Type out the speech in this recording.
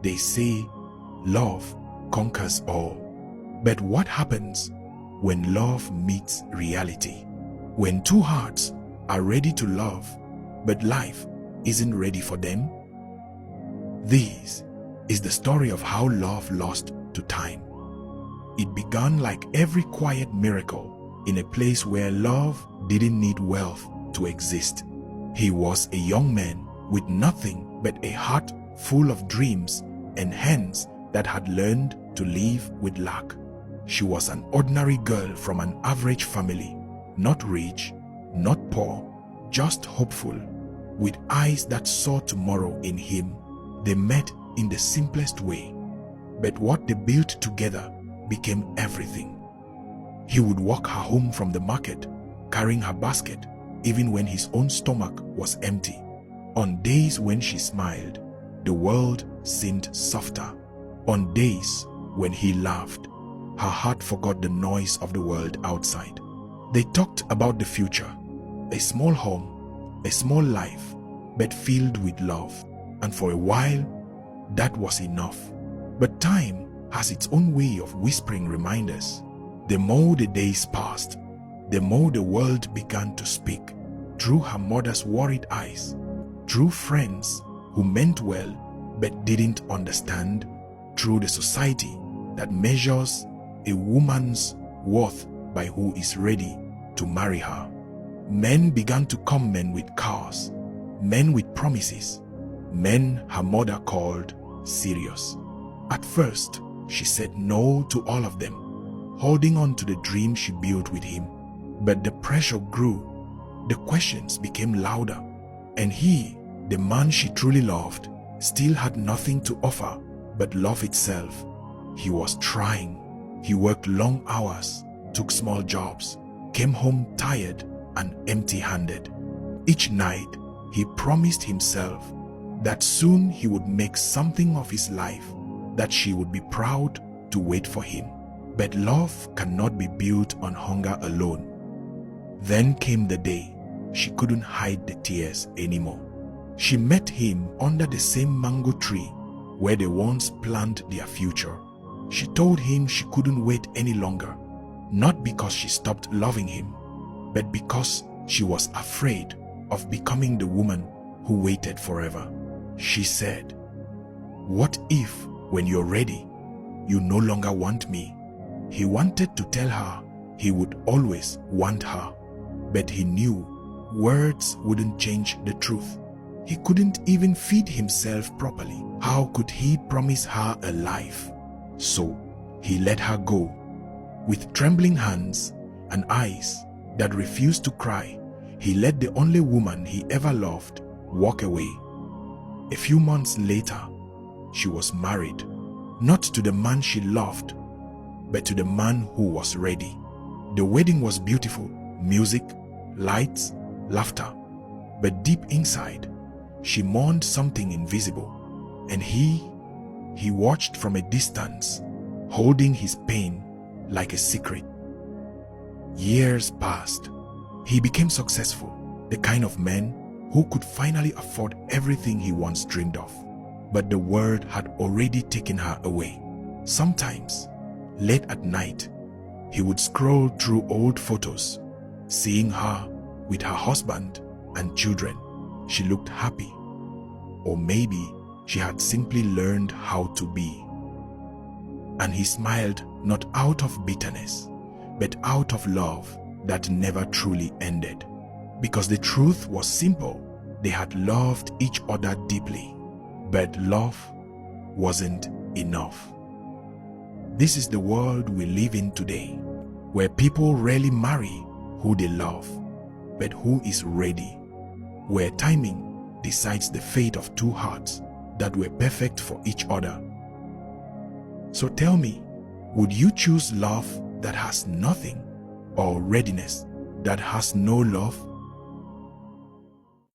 They say love conquers all. But what happens when love meets reality? When two hearts are ready to love, but life isn't ready for them? This is the story of how love lost to time. It began like every quiet miracle in a place where love didn't need wealth to exist. He was a young man with nothing but a heart full of dreams and hands that had learned to live with lack. She was an ordinary girl from an average family, not rich, not poor, just hopeful, with eyes that saw tomorrow in him. They met in the simplest way, but what they built together became everything. He would walk her home from the market, carrying her basket, even when his own stomach was empty. On days when she smiled, the world seemed softer. On days when he laughed, her heart forgot the noise of the world outside. They talked about the future, a small home, a small life, but filled with love. And for a while, that was enough. But time has its own way of whispering reminders. The more the days passed, the more the world began to speak, through her mother's worried eyes, through friends who meant well but didn't understand, through the society that measures a woman's worth by who is ready to marry her. Men began to come, men with cars, men with promises, men her mother called serious. At first, she said no to all of them, holding on to the dream she built with him. But the pressure grew, the questions became louder, and he, the man she truly loved, still had nothing to offer but love itself. He was trying. He worked long hours, took small jobs, came home tired and empty-handed. Each night, he promised himself that soon he would make something of his life, that she would be proud to wait for him. But love cannot be built on hunger alone. Then came the day she couldn't hide the tears anymore. She met him under the same mango tree where they once planned their future. She told him she couldn't wait any longer, not because she stopped loving him, but because she was afraid of becoming the woman who waited forever. She said, "What if, when you're ready, you no longer want me?" He wanted to tell her he would always want her, but he knew words wouldn't change the truth. He couldn't even feed himself properly. How could he promise her a life? So he let her go. With trembling hands and eyes that refused to cry, he let the only woman he ever loved walk away. A few months later, she was married, not to the man she loved, but to the man who was ready. The wedding was beautiful, music, lights, laughter, but deep inside, she mourned something invisible, and he watched from a distance, holding his pain like a secret. Years passed. He became successful, the kind of man who could finally afford everything he once dreamed of. But the world had already taken her away. Sometimes, late at night, he would scroll through old photos, seeing her with her husband and children. She looked happy. Or maybe she had simply learned how to be. And he smiled, not out of bitterness, but out of love that never truly ended. Because the truth was simple. They had loved each other deeply, but love wasn't enough. This is the world we live in today, where people rarely marry who they love, but who is ready, where timing decides the fate of two hearts that were perfect for each other. So tell me, would you choose love that has nothing, or readiness that has no love?